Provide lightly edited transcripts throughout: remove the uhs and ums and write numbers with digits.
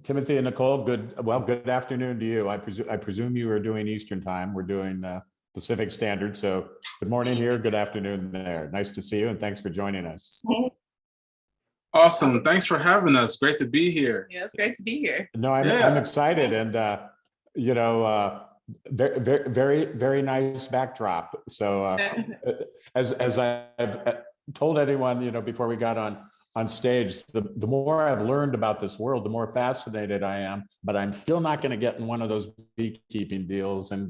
Timothy and Nicole, good afternoon to you. I presume you are doing Eastern time. We're doing Pacific Standard. So good morning here, good afternoon there. Nice to see you and thanks for joining us. Awesome. Thanks for having us. Great to be here. Yeah, it's great to be here. No, I'm excited and very nice backdrop. So as I've told anyone, before we got on stage, the more I've learned about this world, the more fascinated I am, but I'm still not going to get in one of those beekeeping deals. And,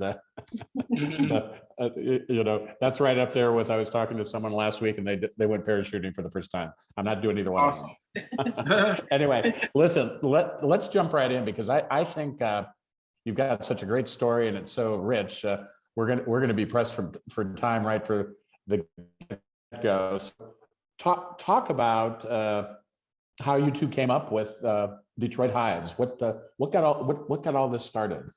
that's right up there with, I was talking to someone last week and they went parachuting for the first time. I'm not doing either one. Awesome. Of them. Anyway, listen, let's jump right in because I think you've got such a great story and it's so rich. We're gonna be pressed for time right for the get-go. Talk about how you two came up with Detroit Hives. What got all this started?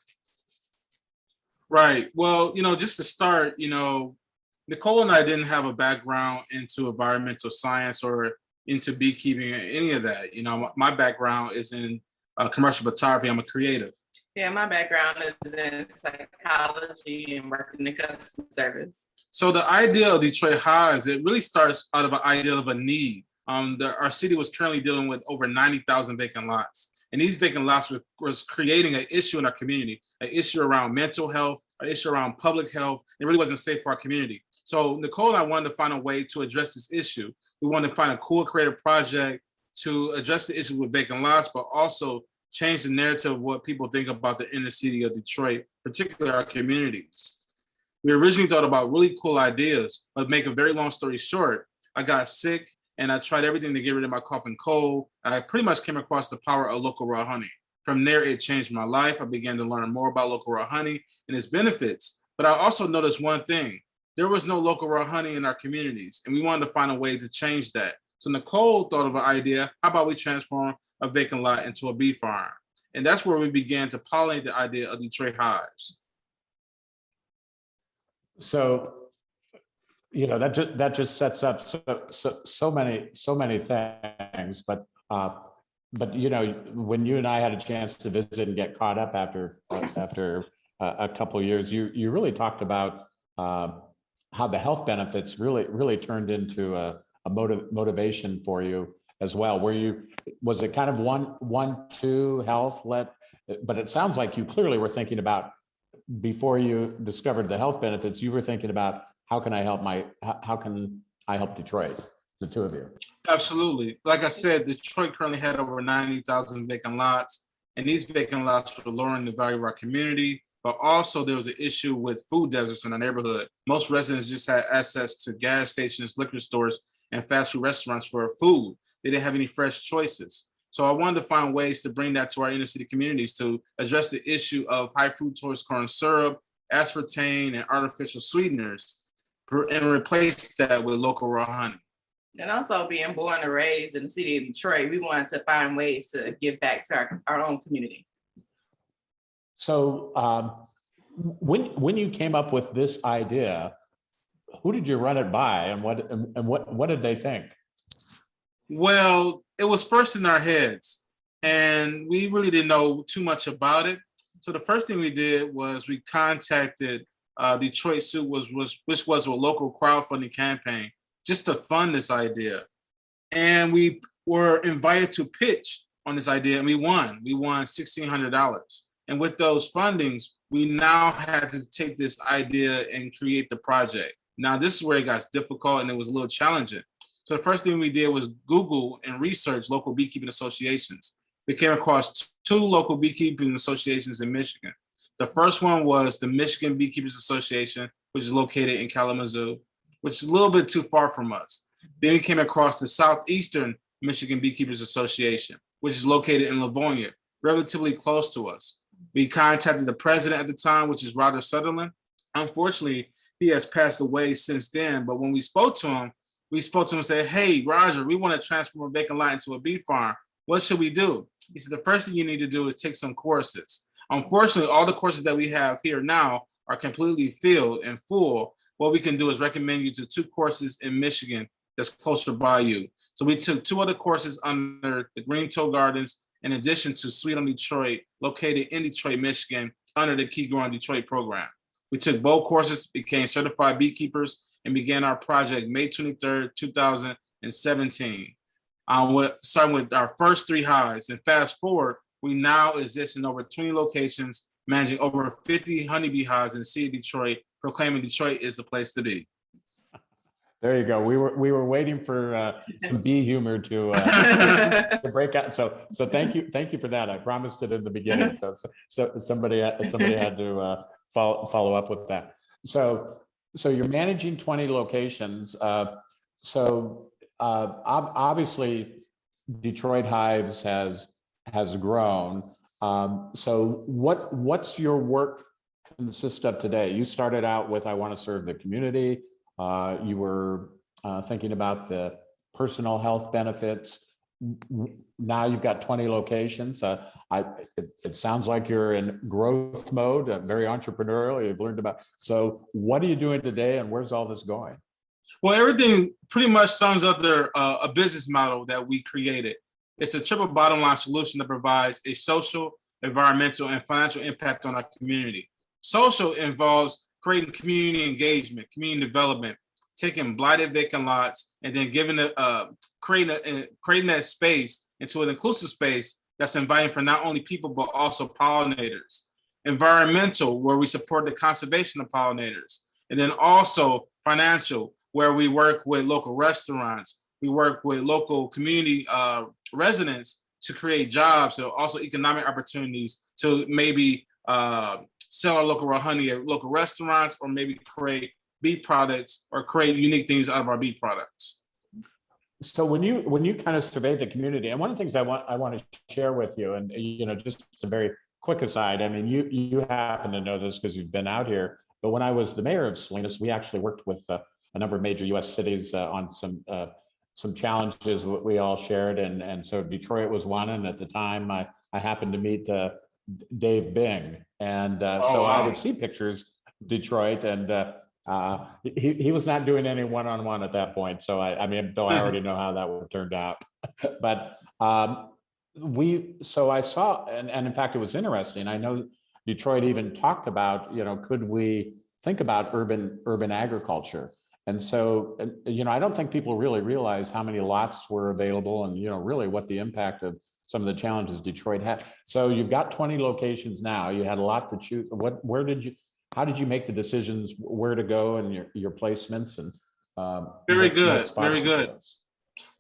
Right. Well, just to start, Nicole and I didn't have a background into environmental science or into beekeeping or any of that. My background is in commercial photography. I'm a creative. Yeah, my background is in psychology and working in customer service. So the idea of Detroit Hives, it really starts out of an idea of a need. Our city was currently dealing with over 90,000 vacant lots. And these vacant lots was creating an issue in our community, an issue around mental health, an issue around public health. It really wasn't safe for our community. So Nicole and I wanted to find a way to address this issue. We wanted to find a cool creative project to address the issue with vacant lots, but also change the narrative of what people think about the inner city of Detroit, particularly our communities. We originally thought about really cool ideas, but make a very long story short, I got sick and I tried everything to get rid of my cough and cold. I pretty much came across the power of local raw honey. From there, it changed my life. I began to learn more about local raw honey and its benefits. But I also noticed one thing. There was no local raw honey in our communities, and we wanted to find a way to change that. So Nicole thought of an idea. How about we transform a vacant lot into a bee farm? And that's where we began to pollinate the idea of Detroit Hives. So, that just sets up so many things. But when you and I had a chance to visit and get caught up after a couple of years, you really talked about how the health benefits really turned into a motivation for you as well. Was it kind of one, two health let? But it sounds like you clearly were thinking about, before you discovered the health benefits, you were thinking about how can I help Detroit, the two of you? Absolutely. Like I said, Detroit currently had over 90,000 vacant lots, and these vacant lots were lowering the value of our community, but also there was an issue with food deserts in our neighborhood. Most residents just had access to gas stations, liquor stores, and fast food restaurants for food. They didn't have any fresh choices. So I wanted to find ways to bring that to our inner city communities to address the issue of high fructose corn syrup, aspartame, and artificial sweeteners, and replace that with local raw honey. And also being born and raised in the city of Detroit, we wanted to find ways to give back to our own community. So when you came up with this idea, who did you run it by and what did they think? Well, it was first in our heads and we really didn't know too much about it. So the first thing we did was we contacted Detroit Soup, which was a local crowdfunding campaign just to fund this idea. And we were invited to pitch on this idea and we won. We won $1,600. And with those fundings, we now had to take this idea and create the project. Now, this is where it got difficult and it was a little challenging. So the first thing we did was Google and research local beekeeping associations. We came across two local beekeeping associations in Michigan. The first one was the Michigan Beekeepers Association, which is located in Kalamazoo, which is a little bit too far from us. Then we came across the Southeastern Michigan Beekeepers Association, which is located in Livonia, relatively close to us. We contacted the president at the time, which is Roger Sutherland. Unfortunately, he has passed away since then, but when we spoke to him and said, hey, Roger, we want to transform a vacant lot into a bee farm. What should we do? He said, the first thing you need to do is take some courses. Unfortunately, all the courses that we have here now are completely filled and full. What we can do is recommend you to two courses in Michigan that's closer by you. So we took two other courses under the Green Toe Gardens in addition to Sweet on Detroit, located in Detroit, Michigan, under the Keep Growing Detroit program. We took both courses, became certified beekeepers, and began our project May 23rd, 2017. Starting with our first 3 hives. And fast forward, we now exist in over 20 locations, managing over 50 honeybee hives in the city of Detroit, proclaiming Detroit is the place to be. There you go. We were waiting for some bee humor to break out. So thank you for that. I promised it in the beginning. So somebody had to follow up with that. So you're managing 20 locations. Obviously Detroit Hives has grown. So what's your work consist of today? You started out with, I want to serve the community. You were thinking about the personal health benefits. Now you've got 20 locations. It sounds like you're in growth mode, very entrepreneurial. You've learned about. So what are you doing today, and where's all this going? Well, everything pretty much sums up a business model that we created. It's a triple bottom line solution that provides a social, environmental, and financial impact on our community. Social involves creating community engagement, community development, taking blighted vacant lots, and then creating that space into an inclusive space that's inviting for not only people, but also pollinators. Environmental, where we support the conservation of pollinators. And then also financial, where we work with local restaurants, we work with local community residents to create jobs, so also economic opportunities to maybe sell our local raw honey at local restaurants, or maybe create bee products or create unique things out of our bee products. So when you kind of survey the community, and one of the things I want to share with you, and just a very quick aside, I mean, you happen to know this because you've been out here, but when I was the mayor of Salinas, we actually worked with a number of major U.S. cities on some challenges we all shared, and so Detroit was one, and at the time I happened to meet Dave Bing, and so I would see pictures Detroit, and he was not doing any one-on-one at that point. So I mean, though I already know how that would have turned out, but so I saw, and in fact, it was interesting. I know Detroit even talked about, could we think about urban agriculture? And so, I don't think people really realize how many lots were available, and, really what the impact of some of the challenges Detroit had. So you've got 20 locations now. You had a lot to choose. How did you make the decisions where to go and your placements? And very good.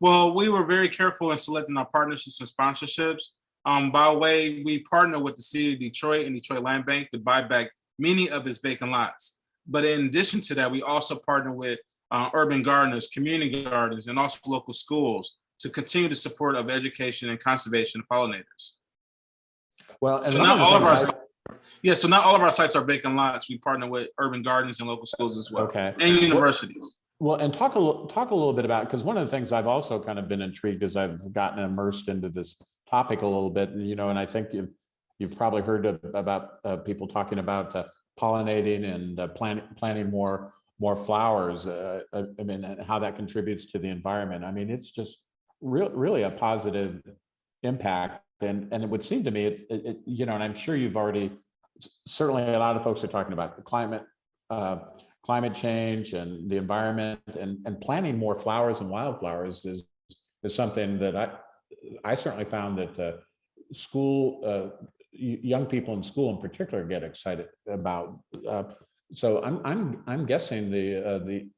Well, we were very careful in selecting our partnerships and sponsorships. By the way, we partner with the city of Detroit and Detroit Land Bank to buy back many of its vacant lots. But in addition to that, we also partner with urban gardeners, community gardens, and also local schools to continue the support of education and conservation of pollinators. Well, and so not all of our sites are vacant lots. We partner with urban gardens and local schools as well, okay, and universities. Well, and talk a little bit about, because one of the things I've also kind of been intrigued as I've gotten immersed into this topic a little bit, and and I think you've probably heard about people talking about pollinating and planting more flowers. I mean, and how that contributes to the environment. I mean, it's just really a positive impact, and it would seem to me and I'm sure you've already, certainly a lot of folks are talking about the climate change and the environment, and planting more flowers and wildflowers is something that I certainly found that young people in school in particular get excited about. So I'm guessing the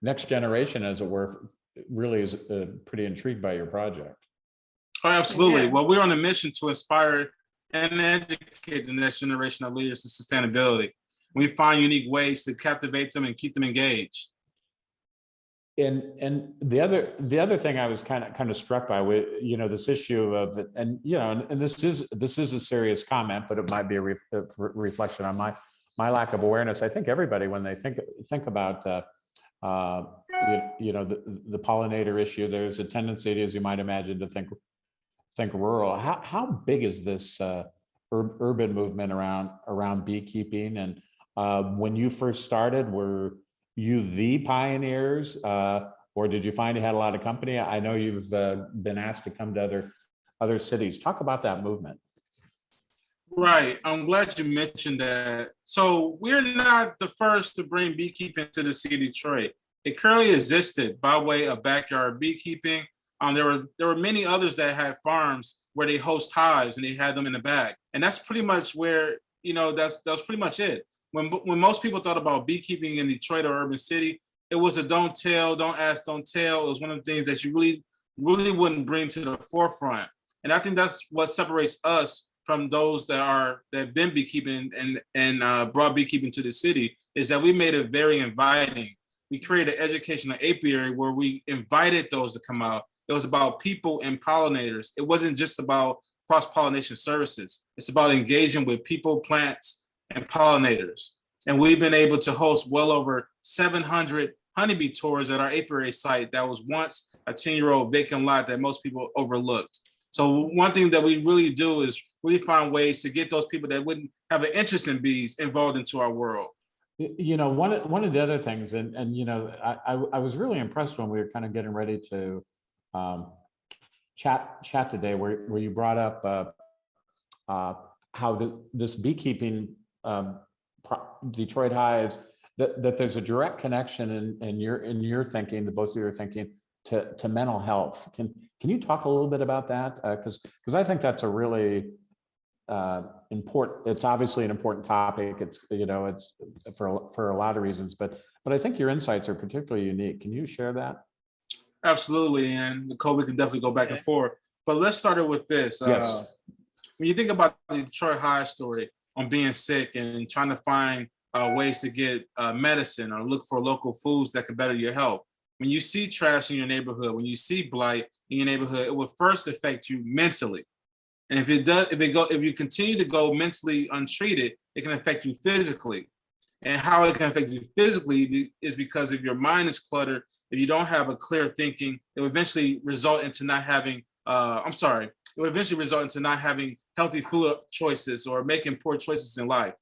next generation, as it were, really is pretty intrigued by your project. Oh, absolutely. Yeah. Well, we're on a mission to inspire and educate the next generation of leaders in sustainability. We find unique ways to captivate them and keep them engaged. And the other thing I was kind of struck by with this issue of it, and and this is a serious comment, but it might be a reflection on my lack of awareness. I think everybody, when they think about the pollinator issue, there's a tendency, as you might imagine, to think rural. How big is this urban movement around beekeeping? And when you first started, were you the pioneers, or did you find you had a lot of company? I know you've been asked to come to other cities. Talk about that movement. Right. I'm glad you mentioned that. So we're not the first to bring beekeeping to the city of Detroit. It currently existed by way of backyard beekeeping. There were many others that had farms where they host hives and they had them in the back. And that's pretty much where, that's pretty much it. When most people thought about beekeeping in Detroit or urban city, it was a don't tell, don't ask, don't tell. It was one of the things that you really wouldn't bring to the forefront. And I think that's what separates us from those that have been beekeeping and brought beekeeping to the city, is that we made it very inviting. We created an educational apiary where we invited those to come out. It was about people and pollinators. It wasn't just about cross-pollination services. It's about engaging with people, plants, and pollinators. And we've been able to host well over 700 honeybee tours at our apiary site that was once a 10-year-old vacant lot that most people overlooked. So one thing that we really do is really find ways to get those people that wouldn't have an interest in bees involved into our world. One of the other things, and I was really impressed when we were kind of getting ready to chat today, where you brought up how this beekeeping Detroit Hives, that there's a direct connection in your thinking, the both of your thinking, to mental health. Can you talk a little bit about that? Because I think that's a really important. It's obviously an important topic. It's for a lot of reasons, but I think your insights are particularly unique. Can you share that? Absolutely, and Nicole, we can definitely go back and forth. But let's start it with this. Yes. When you think about the Detroit Hive story on being sick and trying to find ways to get medicine or look for local foods that can better your health, when you see trash in your neighborhood, when you see blight in your neighborhood, it will first affect you mentally. And if you continue to go mentally untreated, it can affect you physically. And how it can affect you physically is because if your mind is cluttered, if you don't have a clear thinking, it will eventually result into not having, it will eventually result into not having healthy food choices or making poor choices in life.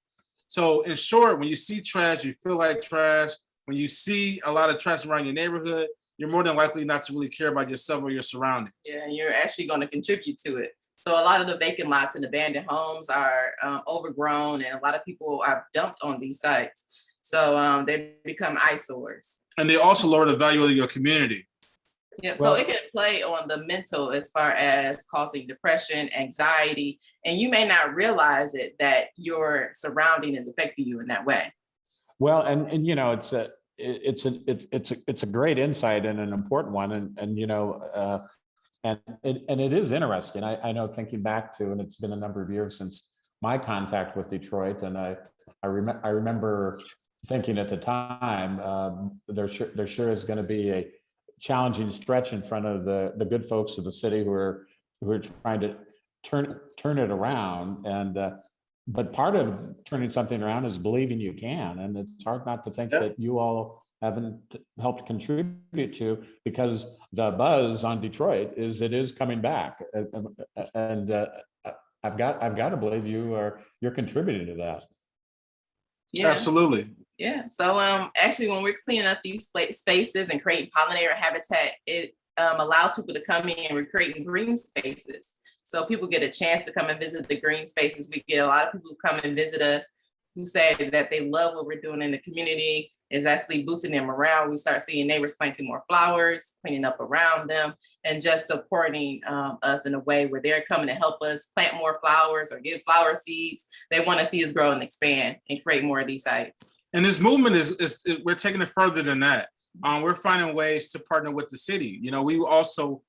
So in short, when you see trash, you feel like trash. When you see a lot of trash around your neighborhood, you're more than likely not to really care about yourself or your surroundings. Yeah, you're actually going to contribute to it. So a lot of the vacant lots and abandoned homes are overgrown, and a lot of people are dumped on these sites. So they become eyesores. And they also lower the value of your community. Yeah, so it can play on the mental as far as causing depression, anxiety, and you may not realize it that your surrounding is affecting you in that way. Well, and it's a great insight and an important one, and it is interesting. I know, thinking back to, and it's been a number of years since my contact with Detroit, and I remember thinking at the time, there sure is going to be a challenging stretch in front of the good folks of the city who are trying to turn it around. And but part of turning something around is believing you can, and it's hard not to think that you all haven't helped contribute to, because the buzz on Detroit is it is coming back, and I've got to believe you're contributing to that. Yeah, Absolutely. Yeah. So actually, when we're cleaning up these spaces and creating pollinator habitat, it allows people to come in, and we're creating green spaces. So people get a chance to come and visit the green spaces. We get a lot of people who come and visit us who say that they love what we're doing in the community. Is actually boosting them around. We start seeing neighbors planting more flowers, cleaning up around them, and just supporting us in a way where they're coming to help us plant more flowers or give flower seeds. They want to see us grow and expand and create more of these sites. And this movement is we're taking it further than that. We're finding ways to partner with the city. We also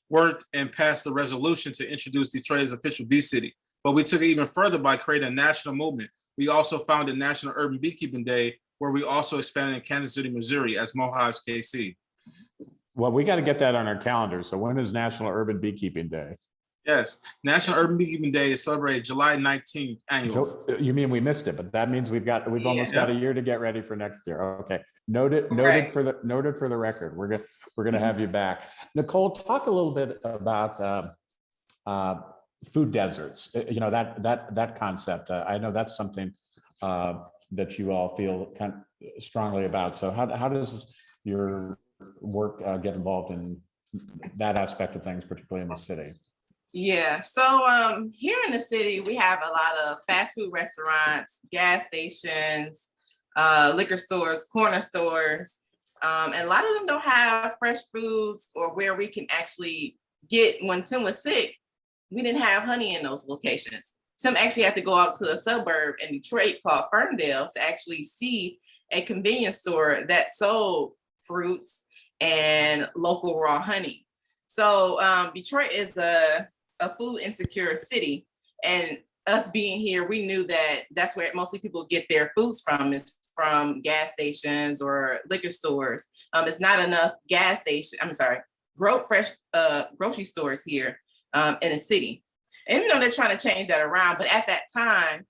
worked and passed the resolution to introduce Detroit as official bee city, but we took it even further by creating a national movement. We also founded National Urban Beekeeping Day, where we also expanded in Kansas City, Missouri as Hives KC. Well, we got to get that on our calendar. So when is National Urban Beekeeping Day? Yes, National Urban Beekeeping Day is celebrated July 19th annually. So you mean we missed it, but that means we've almost got a year to get ready for next year. Okay, noted for the record. We're gonna have you back. Nicole, talk a little bit about food deserts. That concept. I know that's something that you all feel kind of strongly about. So how does your work get involved in that aspect of things, particularly in the city? Yeah, so here in the city, we have a lot of fast food restaurants, gas stations, liquor stores, corner stores, and a lot of them don't have fresh foods or where we can actually get. When Tim was sick, we didn't have honey in those locations. Tim actually had to go out to a suburb in Detroit called Ferndale to actually see a convenience store that sold fruits and local raw honey. So Detroit is a food insecure city, and us being here, we knew that that's where mostly people get their foods from, is from gas stations or liquor stores. It's not enough gas station, I'm sorry, grocery stores here in the city. And you know, they're trying to change that around, but at that time,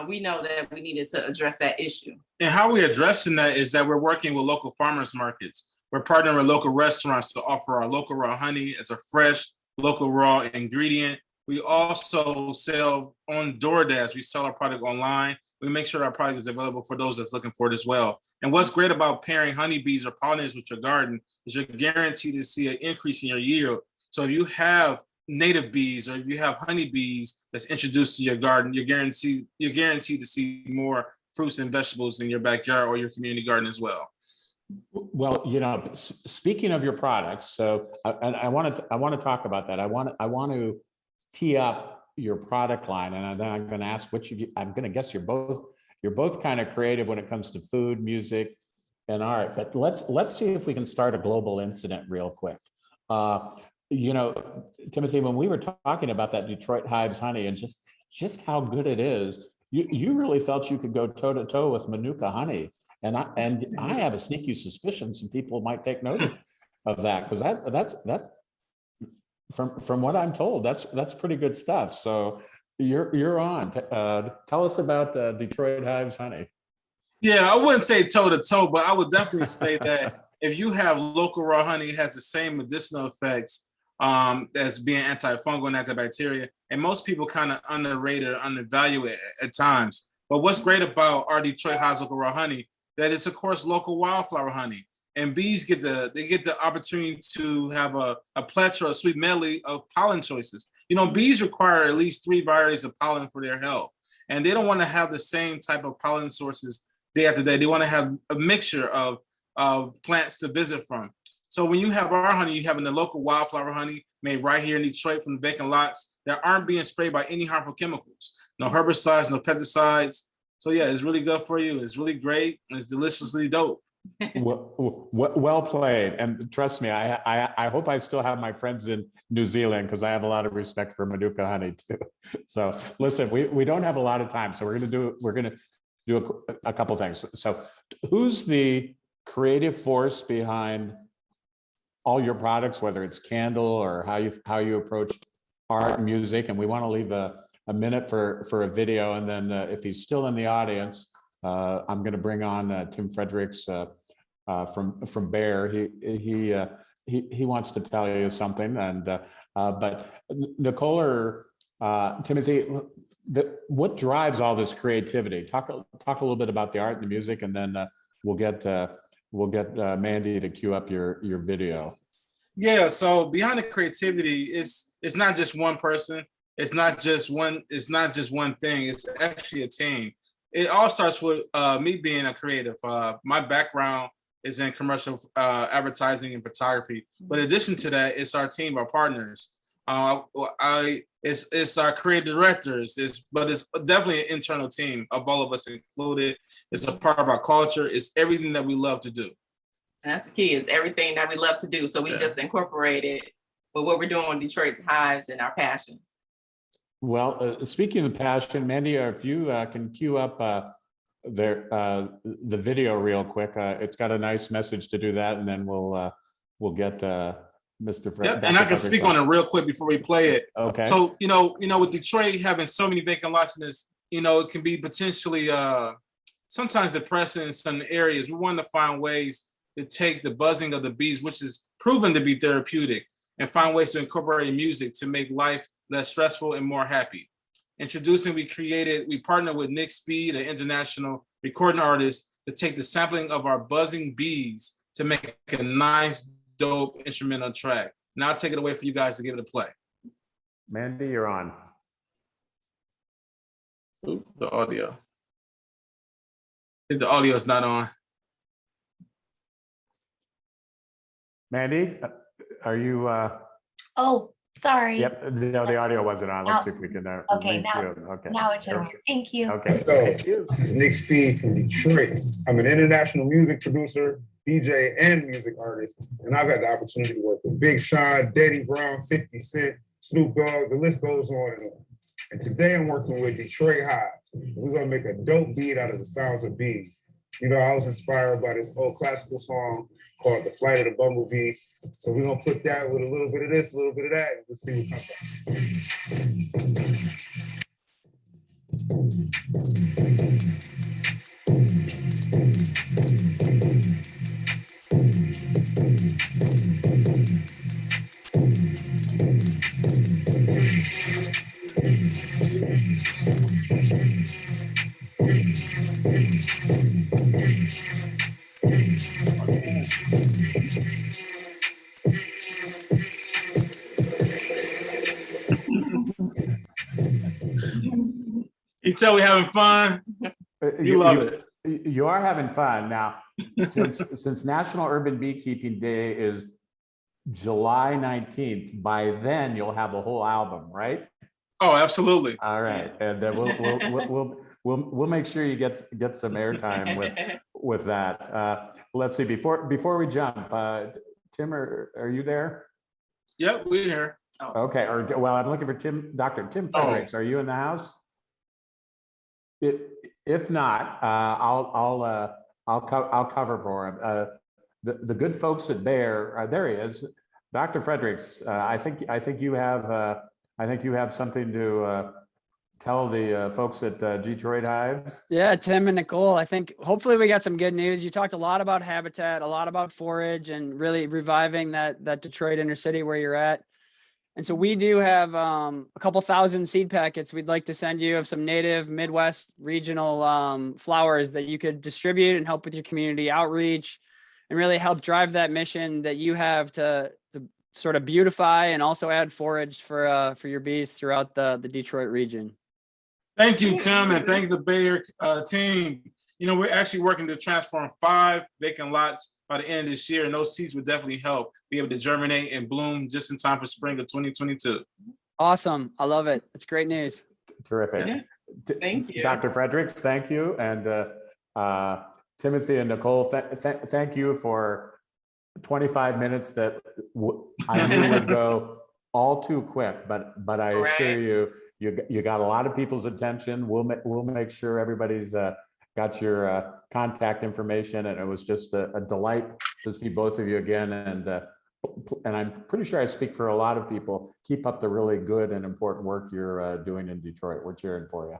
we know that we needed to address that issue. And how we're addressing that is that we're working with local farmers markets. We're partnering with local restaurants to offer our local raw honey as a fresh, local raw ingredient. We also sell on DoorDash. We sell our product online. We make sure our product is available for those that's looking for it as well. And what's great about pairing honeybees or pollinators with your garden is you're guaranteed to see an increase in your yield. So if you have native bees or if you have honeybees that's introduced to your garden, you're guaranteed to see more fruits and vegetables in your backyard or your community garden as well. Well, you know, speaking of your products, so I want to talk about that. I want to tee up your product line, and then I'm going to ask which of you. I'm going to guess you're both kind of creative when it comes to food, music, and art. But let's see if we can start a global incident real quick. You know, Timothy, when we were talking about that Detroit Hives honey and just how good it is, you really felt you could go toe to toe with Manuka honey. And I have a sneaky suspicion some people might take notice of that, because that's from what I'm told, that's pretty good stuff. So you're on. Tell us about Detroit Hives honey. Yeah, I wouldn't say toe to toe, but I would definitely say that if you have local raw honey, it has the same medicinal effects as being antifungal and antibacterial. And most people kind of underrate or undervalue it at times. But what's great about our Detroit Hives local raw honey, that it's of course local wildflower honey, and bees get the opportunity to have a plethora, a sweet medley of pollen choices. You know, bees require at least 3 varieties of pollen for their health, and they don't want to have the same type of pollen sources day after day. They want to have a mixture of plants to visit from. So when you have our honey, you have the local wildflower honey made right here in Detroit from the vacant lots that aren't being sprayed by any harmful chemicals, no herbicides, no pesticides. So yeah, it's really good for you. It's really great. And it's deliciously dope. Well played. And trust me, I hope I still have my friends in New Zealand, because I have a lot of respect for Manuka honey too. So listen, we don't have a lot of time, so we're gonna do a couple things. So who's the creative force behind all your products, whether it's candle or how you approach art and music? And we want to leave a minute for a video, and then if he's still in the audience, I'm going to bring on Tim Fredericks from Bayer. He wants to tell you something. And but Nicole or Timothy, what drives all this creativity? Talk a little bit about the art and the music, and then we'll get Mandy to cue up your video. Yeah, so behind the creativity it's not just one person. It's not just one thing. It's actually a team. It all starts with me being a creative. My background is in commercial advertising and photography. But in addition to that, it's our team, our partners. It's our creative directors. But it's definitely an internal team of all of us included. It's a part of our culture. It's everything that we love to do. And that's the key, is everything that we love to do. So we just incorporated with what we're doing with Detroit Hives and our passions. Well, speaking of passion, Mandy, if you can cue up the video real quick, it's got a nice message to do that, and then we'll get Mr. Fred. Yep, and I can speak on it real quick before we play it. Okay. So you know, with Detroit having so many vacant lots in this, it can be potentially sometimes depressing in some areas. We want to find ways to take the buzzing of the bees, which is proven to be therapeutic, and find ways to incorporate music to make life less stressful and more happy. We partnered with Nick Speed, an international recording artist, to take the sampling of our buzzing bees to make a nice, dope instrumental track. Now I'll take it away for you guys to give it a play. Mandy, you're on. Ooh, the audio. I think the audio is not on. Mandy, are you, Oh, sorry. yep, no, the audio wasn't on. Let's see if we can. Okay, Okay. Now it's on. Thank you. Okay. So, this is Nick Speed from Detroit. I'm an international music producer, DJ, and music artist, and I've had the opportunity to work with Big Sean, Daddy Brown, 50 Cent, Snoop Dogg, the list goes on and on. And today I'm working with Detroit Hives. We're gonna make a dope beat out of the sounds of bees. You know, I was inspired by this old classical song called The Flight of the Bumblebee. So we're gonna put that with a little bit of this, a little bit of that, and we'll see what comes out. You tell we having fun. You love it. You are having fun now. Since National Urban Beekeeping Day is July 19th, by then you'll have the whole album, right? Oh, absolutely. All right, and then we'll make sure you get some airtime with that. Let's see. Before we jump, Tim, are you there? Yep, we're here. Okay. Or well, I'm looking for Dr. Tim Fredericks. Are you in the house? If not, I'll cover for him. The good folks at Bayer. There he is, Dr. Fredericks. I think you have something to tell the folks at Detroit Hives. Yeah, Tim and Nicole, I think hopefully we got some good news. You talked a lot about habitat, a lot about forage, and really reviving that Detroit inner city where you're at. And so we do have a couple thousand seed packets we'd like to send you of some native Midwest regional flowers that you could distribute and help with your community outreach and really help drive that mission that you have to sort of beautify and also add forage for your bees throughout the Detroit region. Thank you, Tim, and thank the Bayer team. You know, we're actually working to transform 5 vacant lots by the end of this year, and those seeds would definitely help be able to germinate and bloom just in time for spring of 2022. Awesome. I love it. It's great news. Terrific. Yeah. Thank you. Dr. Fredericks, thank you. And Timothy and Nicole, thank you for 25 minutes that I knew would go all too quick, but I assure you got a lot of people's attention. We'll make sure everybody's got your contact information, and it was just a delight to see both of you again. And I'm pretty sure I speak for a lot of people. Keep up the really good and important work you're doing in Detroit. We're cheering for you.